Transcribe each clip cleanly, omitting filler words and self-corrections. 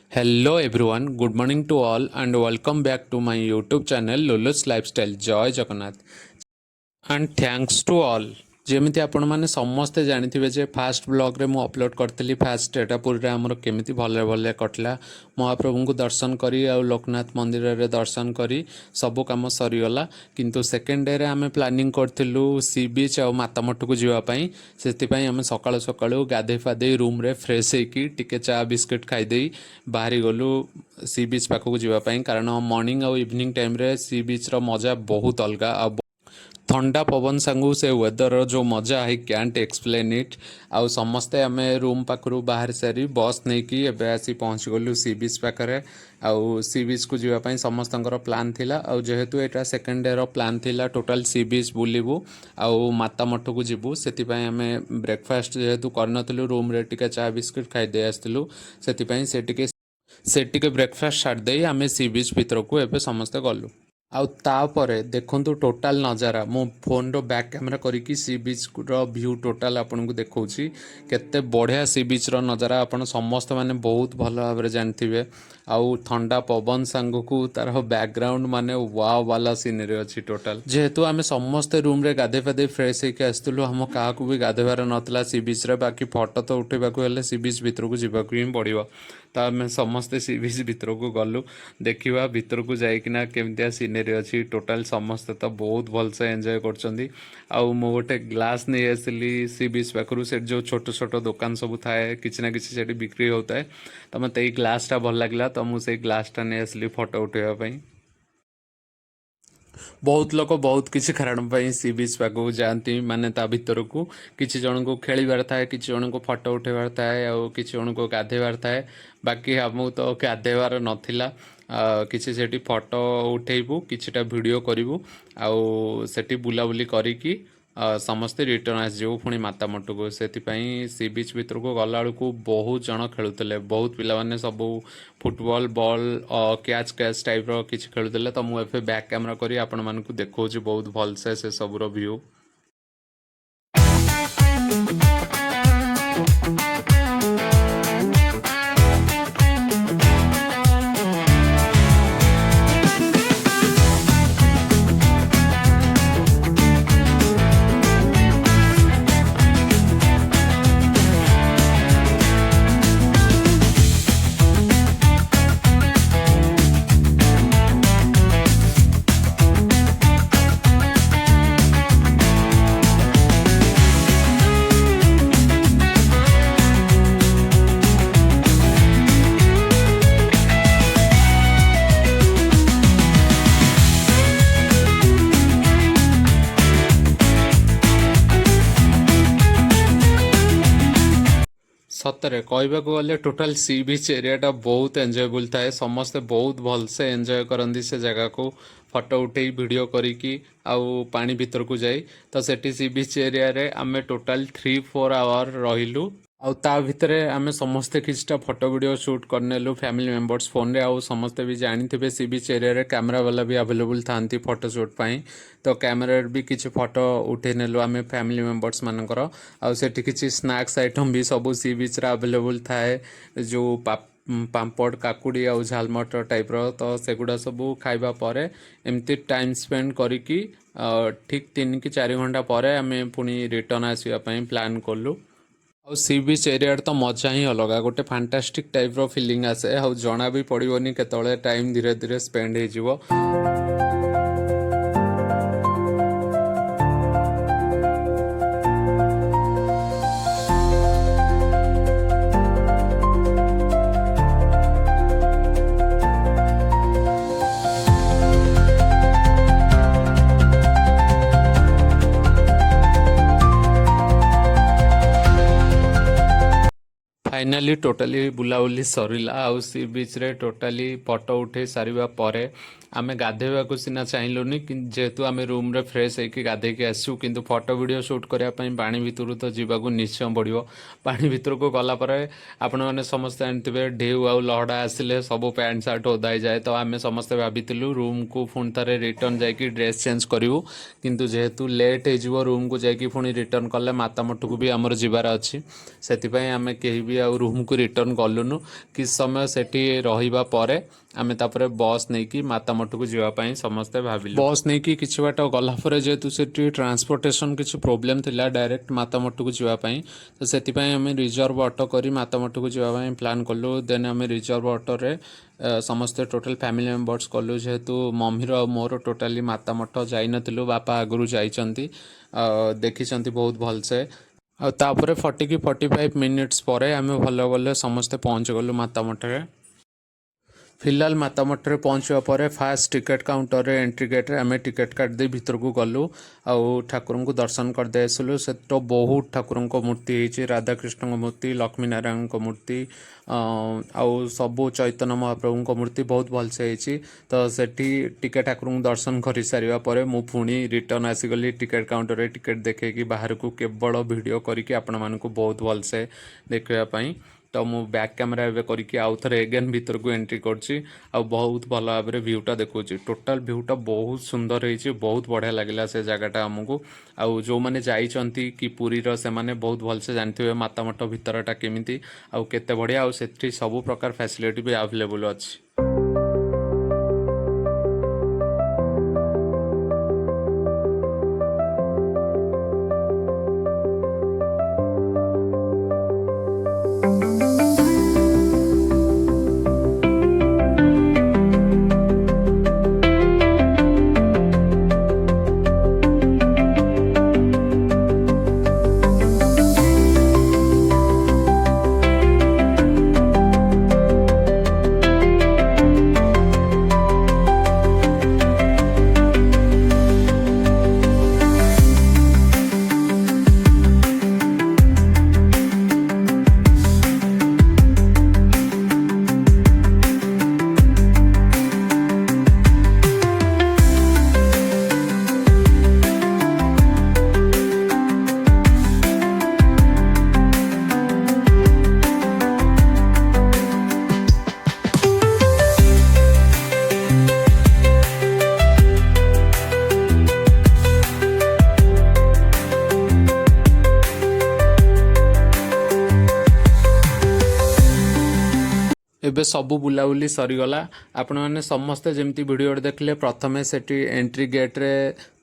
Hello everyone, good morning to all and welcome back to my YouTube channel Lulu's Lifestyle. Joy Jagannath and thanks to all. ଯେମିତି ଆପଣମାନେ ସମସ୍ତେ ଜାଣିଥିବେ ଯେ first ବ୍ଲଗ୍ରେ ମୁଁ upload କରିଥିଲି first ଏଟା ପୁରୀରେ ଆମର କେମିତି ଭଲରେ ଭଲରେ କଟିଲା ମହାପ୍ରଭୁଙ୍କୁ ଦର୍ଶନ କରି ଆଉ ଲୋକନାଥ ମନ୍ଦିରରେ ଦର୍ଶନ କରି ସବୁ କାମ ସରିଗଲା କିନ୍ତୁ ସେକେଣ୍ଡ ଡେରେ ଆମେ ପ୍ଲାନିଂ କରିଥିଲୁ ସି ବିଚ୍ ଆଉ ମାତାମଠକୁ ଯିବା ପାଇଁ ସେଥିପାଇଁ ଆମେ ସକାଳୁ ସକାଳୁ ଗାଧେଇ ଫାଧେଇ ରୁମ୍ରେ ଫ୍ରେଶ୍ ହେଇକି ଟିକେ ଚା ବିସ୍କିଟ୍ ଖାଇଦେଇ ବାହାରି ଗଲୁ ସି ବିଚ୍ ପାଖକୁ ଯିବା ପାଇଁ କାରଣ ମର୍ଣ୍ଣିଂ ଆଉ ଇଭିନିଂ ଟାଇମ୍ରେ ସି ବିଚ୍ର ମଜା ବହୁତ ଅଲଗା ଆଉ ଥଣ୍ଡା ପବନ ସାଙ୍ଗୁ ସେ ୱେଦରର ଯେଉଁ ମଜା ଆଇ କ୍ୟାଣ୍ଟ ଏକ୍ସପ୍ଲେନ୍ ଇଟ୍ ଆଉ ସମସ୍ତେ ଆମେ ରୁମ୍ ପାଖରୁ ବାହାରି ସାରି ବସ୍ ନେଇକି ଏବେ ଆସି ପହଞ୍ଚିଗଲୁ ସି ବିଚ୍ ପାଖରେ ଆଉ ସି ବିଚ୍କୁ ଯିବା ପାଇଁ ସମସ୍ତଙ୍କର ପ୍ଲାନ୍ ଥିଲା ଆଉ ଯେହେତୁ ଏଇଟା ସେକେଣ୍ଡ ଡେର ପ୍ଲାନ୍ ଥିଲା ଟୋଟାଲ୍ ସି ବିଚ୍ ବୁଲିବୁ ଆଉ ମାତା ମଠକୁ ଯିବୁ ସେଥିପାଇଁ ଆମେ ବ୍ରେକଫାଷ୍ଟ ଯେହେତୁ କରିନଥିଲୁ ରୁମ୍ରେ ଟିକେ ଚା ବିସ୍କିଟ୍ ଖାଇଦେଇ ଆସିଥିଲୁ ସେଥିପାଇଁ ସେ ଟିକେ ବ୍ରେକଫାଷ୍ଟ ଛାଡ଼ିଦେଇ ଆମେ ସି ବିଚ୍ ଭିତରକୁ ଏବେ ସମସ୍ତେ ଗଲୁ ଆଉ ତାପରେ ଦେଖନ୍ତୁ ଟୋଟାଲ ନଜାରା ମୁଁ ଫୋନ୍ର ବ୍ୟାକ୍ କ୍ୟାମେରା କରିକି ସି ବିଚ୍ର ଭ୍ୟୁ ଟୋଟାଲ ଆପଣଙ୍କୁ ଦେଖାଉଛି କେତେ ବଢ଼ିଆ ସି ବିଚ୍ର ନଜାରା ଆପଣ ସମସ୍ତେ ମାନେ ବହୁତ ଭଲ ଭାବରେ ଜାଣିଥିବେ ଆଉ ଥଣ୍ଡା ପବନ ସାଙ୍ଗକୁ ତାର ବ୍ୟାକଗ୍ରାଉଣ୍ଡ ମାନେ ୱାଓ ବାଲା ସିନେରୀ ଅଛି ଟୋଟାଲ ଯେହେତୁ ଆମେ ସମସ୍ତେ ରୁମ୍ରେ ଗାଧେଇ ଫାଧେଇ ଫ୍ରେଶ୍ ହେଇକି ଆସିଥିଲୁ ଆମ କାହାକୁ ବି ଗାଧେଇବାର ନଥିଲା ସି ବିଚ୍ରେ ବାକି ଫଟୋ ତ ଉଠାଇବାକୁ ହେଲେ ସି ବିଚ୍ ଭିତରକୁ ଯିବାକୁ ହିଁ ପଡ଼ିବ ତ ଆମେ ସମସ୍ତେ ସି ବିଚ୍ ଭିତରକୁ ଗଲୁ ଦେଖିବା ଭିତରକୁ ଯାଇକିନା କେମିତିଆ ସିନେରୀ ଅଛି ଟୋଟାଲ ସମସ୍ତେ ତ ବହୁତ ଭଲସେ ଏନ୍ଜୟ କରୁଛନ୍ତି ଆଉ ମୁଁ ଗୋଟେ ଗ୍ଲାସ୍ ନେଇ ଆସିଲି ସି ବିଚ୍ ପାଖରୁ ସେଠି ଯେଉଁ ଛୋଟ ଛୋଟ ଦୋକାନ ସବୁ ଥାଏ କିଛି ନା କିଛି ସେଠି ବିକ୍ରି ହେଉଥାଏ ତ ମୋତେ ଏଇ ଗ୍ଲାସ୍ଟା ଭଲ ଲାଗିଲା ତ ମୁଁ ସେଇ ଗ୍ଲାସ୍ଟା ନେଇ ଆସିଲି ଫଟୋ ଉଠାଇବା ପାଇଁ ବହୁତ ଲୋକ ବହୁତ କିଛି କାରଣ ପାଇଁ ସି ବିଚ୍ ପାଖକୁ ଯାଆନ୍ତି ମାନେ ତା ଭିତରକୁ କିଛି ଜଣଙ୍କୁ ଖେଳିବାର ଥାଏ କିଛି ଜଣଙ୍କୁ ଫଟୋ ଉଠାଇବାର ଥାଏ ଆଉ କିଛି ଜଣଙ୍କୁ ଗାଧେଇବାର ଥାଏ ବାକି ଆମକୁ ତ ଗାଧେଇବାର ନଥିଲା କିଛି ସେଠି ଫଟୋ ଉଠାଇବୁ କିଛିଟା ଭିଡ଼ିଓ କରିବୁ ଆଉ ସେଠି ବୁଲାବୁଲି କରିକି ସମସ୍ତେ ରିଟର୍ନ ଆସିଯିବୁ ପୁଣି ମାତା ମଠକୁ ସେଥିପାଇଁ ସି ବିଚ୍ ଭିତରକୁ ଗଲାବେଳକୁ ବହୁତ ଜଣ ଖେଳୁଥିଲେ ବହୁତ ପିଲାମାନେ ସବୁ ଫୁଟବଲ୍ ବଲ୍ କ୍ୟାଚ୍ କ୍ୟାଚ୍ ଟାଇପ୍ର କିଛି ଖେଳୁଥିଲେ ତ ମୁଁ ଏବେ ବ୍ୟାକ୍ କ୍ୟାମେରା କରି ଆପଣମାନଙ୍କୁ ଦେଖାଉଛି ବହୁତ ଭଲସେ ସେ ସବୁର ଭ୍ୟୁ ସତରେ କହିବାକୁ ଗଲେ ଟୋଟାଲ ସି ବିଚ୍ ଏରିଆଟା ବହୁତ ଏନ୍ଜୟବୁଲ୍ ଥାଏ ସମସ୍ତେ ବହୁତ ଭଲସେ ଏନ୍ଜୟ କରନ୍ତି ସେ ଜାଗାକୁ ଫଟୋ ଉଠେଇ ଭିଡ଼ିଓ କରିକି ଆଉ ପାଣି ଭିତରକୁ ଯାଇ ତ ସେଠି ସି ବିଚ୍ ଏରିଆରେ ଆମେ ଟୋଟାଲ 3-4 ଆୱାର ରହିଲୁ ଆଉ ତା ଭିତରେ ଆମେ ସମସ୍ତେ କିଛିଟା ଫଟୋ ଭିଡ଼ିଓ ସୁଟ୍ କରିନେଲୁ ଫ୍ୟାମିଲି ମେମ୍ବର୍ସ ଫୋନ୍ରେ ଆଉ ସମସ୍ତେ ବି ଜାଣିଥିବେ ସି ବିଚ୍ ଏରିଆରେ କ୍ୟାମେରା ବାଲା ବି ଆଭେଲେବୁଲ୍ ଥାଆନ୍ତି ଫଟୋ ସୁଟ୍ ପାଇଁ ତ କ୍ୟାମେରାରେ ବି କିଛି ଫଟୋ ଉଠେଇ ନେଲୁ ଆମେ ଫ୍ୟାମିଲି ମେମ୍ବର୍ସ ମାନଙ୍କର ଆଉ ସେଠି କିଛି ସ୍ନାକ୍ସ ଆଇଟମ୍ ବି ସବୁ ସି ବିଚ୍ରେ ଆଭେଲେବୁଲ୍ ଥାଏ ଯେଉଁ ପାମ୍ପଡ଼ କାକୁଡ଼ି ଆଉ ଝାଲମଟର ଟାଇପ୍ର ତ ସେଗୁଡ଼ା ସବୁ ଖାଇବା ପରେ ଏମିତି ଟାଇମ୍ ସ୍ପେଣ୍ଡ କରିକି ଠିକ୍ 3 କି 4 ଘଣ୍ଟା ପରେ ଆମେ ପୁଣି ରିଟର୍ନ ଆସିବା ପାଇଁ ପ୍ଲାନ୍ କଲୁ ଆଉ ସି ବିଚ୍ ଏରିଆରେ ତ ମଜା ହିଁ ଅଲଗା ଗୋଟେ ଫାଣ୍ଟାଷ୍ଟିକ୍ ଟାଇପ୍ର ଫିଲିଂ ଆସେ ଆଉ ଜଣା ବି ପଡ଼ିବନି କେତେବେଳେ ଟାଇମ୍ ଧୀରେ ଧୀରେ ସ୍ପେଣ୍ଡ ହେଇଯିବ फाइनाली टोटाली बुलाबुली सरिला आउ सी बीच रे टोटाली फोटो उठे सारिबा परे आमे गाधेवाकू सिना चाहलुनी जेहेतु आमे रूम रे फ्रेश होइकी गाधेकी आसू किंतु फोटो वीडियो शूट करने ପାଇଁ पानी भितर तो जीवाकू निश्चय पड़ो। पानी भितर को गला पर आपण मैंने समस्ते जानते ढेउ आउ लहड़ा आसिले सब पैंट सार्ट ओदा जाए तो आम समस्ते भाविलु रूम को पुणी थे रिटर्न जाकि ड्रेस चेंज करूँ किंतु जेहेतु लेट हो रूम को जाकि पुणी रिटर्न कले मातामठ को भी आमर जीवार अच्छी से आम कहीं भी आ रूम को रिटर्न गलुनु कि समय सेठी रहिबा परे आमे तापरे बस नहीं कि मातामठ को जावाई समस्ते भाविलु। बस नहीं कि किछि बाट गलापर जेहेतु सेठी ट्रांसपोर्टेशन किछि प्रोब्लेम थिला डायरेक्ट मातामठ को जावाई तो सेतिपई आमे रिजर्व ऑटो करी मातामठ को जावाई प्लान कलु। देन आमे रिजर्व ऑटो रे समस्ते टोटल फैमिली मेंबर्स कलु जेहेतु मम्मीर मोर टोटाली मातामठ जाई नथिलु बापा आगुरु जाइचंती देखिचंती बहुत भलसे तापर 40 की 45 मिनिट्स पर आम भल भल समस्ते पहुँच गलु मातामठ रे। फिलहाल मातामठ रे पहुँचवा पर फास्ट टिकेट काउंटर रे एंट्री गेट रे आम टिकेट काट दे भीतर को गलु आउ ठाकुर को दर्शन कर दे आसलु। से तो बहुत ठाकुर मूर्ति होती राधाकृष्ण मूर्ति लक्ष्मी नारायण मूर्ति आउ सबू चैतन्य महाप्रभु मूर्ति बहुत भलसे होती तो सेठी टिके ठाकुर को दर्शन कर सारा पर मु पुणी रिटर्न आसीगली टिकेट काउंटर रे टिकेट देखे बाहर को केवल वीडियो करके आपण मानक बहुत भलसे देखापी तो मु बैक कैमेरा एवं करके आउ थे एगेन भीतर को एंट्री करछि आ बहुत भल भाव में भ्यूटा देखुँ टोटाल भ्यूटा बहुत सुंदर होती बहुत बढ़िया लगे से जगटा आमको आउ जो मैंने जाइंट कि पुरीर से माने बहुत भलसे जानते मातामठ भितरटा केमिति आउ केते बढ़िया आउ सेठी सब प्रकार फैसिलिटी भी अवेलेबल अच्छी। एबे सबू बुलाबुली सरीगला आपण मैंने समस्ते जमती वीडियो देखले प्रथमे सेठी एंट्री गेट रे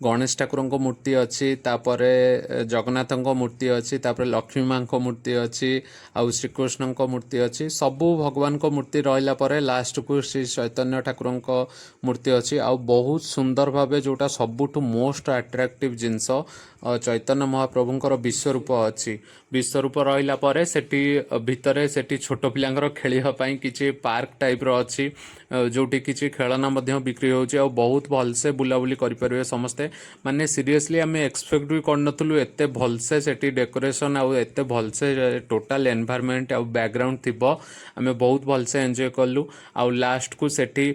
गणेश ठाकुर मूर्ति अच्छी तापर जगन्नाथ मूर्ति अच्छी तापर लक्ष्मी माँ मूर्ति अच्छी आउ श्रीकृष्ण मूर्ति अच्छी सबू भगवान को मूर्ति रहा पर लास्ट को श्री चैतन्य ठाकुर मूर्ति अच्छी आउ बहुत सुंदर भाव जोटा सबुठ मोस्ट अट्राक्टिव जिनस चैतन्य महाप्रभुंर विश्वरूप अच्छी विश्वरूप रहा पर सेठी भितर सेठी छोट पिलांकर खेलिया किसी पार्क टाइप रो अच्छी जोटी किसी खेलना बिक्री होची आ बहुत भलसे बुलाबुली करें समस्ते माने सीरियसली आम एक्सपेक्ट भी करनथुलु एते भलसे सेठी डेकोरेशन आउ एते भलसे टोटाल एनवायरनमेंट आउ बैकग्राउंड थिबो आम बहुत भलसे एंजॉय कलु आउ लास्ट को सेठी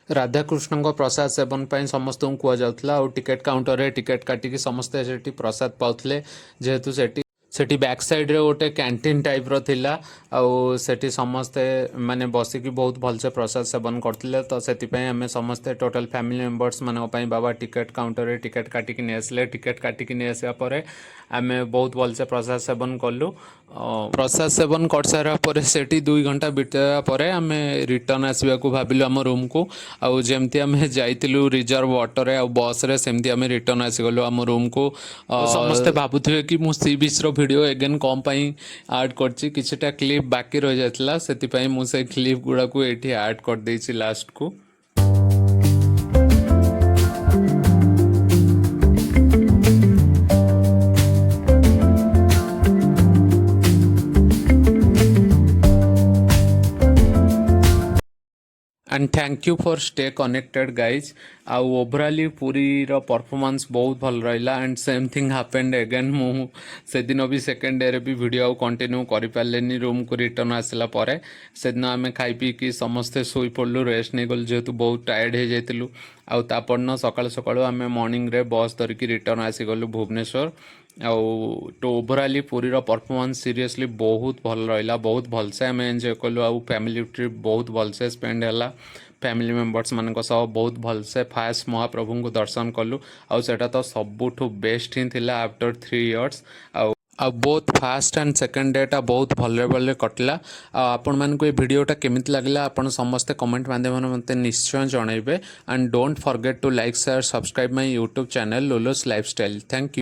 राधाकृष्ण प्रसाद सेवन पर समस्त को कहुला टिकेट काउंटर रे टिकेट काटिकी समस्ते सेठी प्रसाद पाउथले जेहेतु सेठी बैक साइड रे गोटे कैंटीन टाइप रो थिला आउ सेठी समस्ते माने बसिकी बहुत भलसे प्रसाद सेवन करथिले तो सेति आमे समस्ते टोटल फैमिली मेंबर्स मानक पई बाबा टिकेट काउंटर रे टिकेट काटिकी नै आसले टिकेट काटिकी नै आसिया परे आमे बहुत भलसे प्रसाद सेवन कलु प्रसाद सेवन कर सारा पर सेठी 2 घंटा बिताया परे आमे रिटर्न आसीबा को भाबिलु हम रूम को आउ जेमती आमे जाइतिलु रिजर्व ऑटो रे आउ बस रे सेमती आमे रिटर्न आसी गलु हम रूम को समस्ते भाबुथिबे कि मु सी बीच रो वीडियो एगेन कम पई ऐड करछि किछटा क्लिप बाकी रह जातला सेति पई मु से क्लिप गुडा को एठी ऐड कर देछि लास्ट को। And and thank you for stay connected guys आउ ओवराली पूरी परफॉर्मेंस बहुत भल रहा and same thing happened again मु से दिन भी सेकेंड डे रे भी वीडियो कंटिन्यू कर पारे रूम को रिटर्न आसला परे से दिन आम खाई पी कि समस्ते शोई पड़लु रेस्ट नहीं गलु जेहेतु बहुत टायर्ड हो जाइलु आउ तापरन सकाळु सकाळु आम मॉर्निंग रे बस धरिकी रिटर्न आसीगलु भुवनेश्वर आउ तो ओवराली पूरी परफॉर्मेंस सीरियसली बहुत भल रहा बहुत भलसे आम एंजॉय कलु आउ फैमिली ट्रिप बहुत भलसे स्पेंड है फैमिली मेंबर्स मान बहुत भलसे फास्ट महाप्रभु को दर्शन कलु आउ सेटा तो सबुठ बेस्ट ही थिला आफ्टर 3 इयर्स आ both first and second data बहुत भले भले कटला आपण मानक ये वीडियोटा केमिति लागला आपण समस्ते कमेंट माध्यम मते निश्चय जनइबे and don't forget to like share subscribe my YouTube channel Lulu's lifestyle thank you.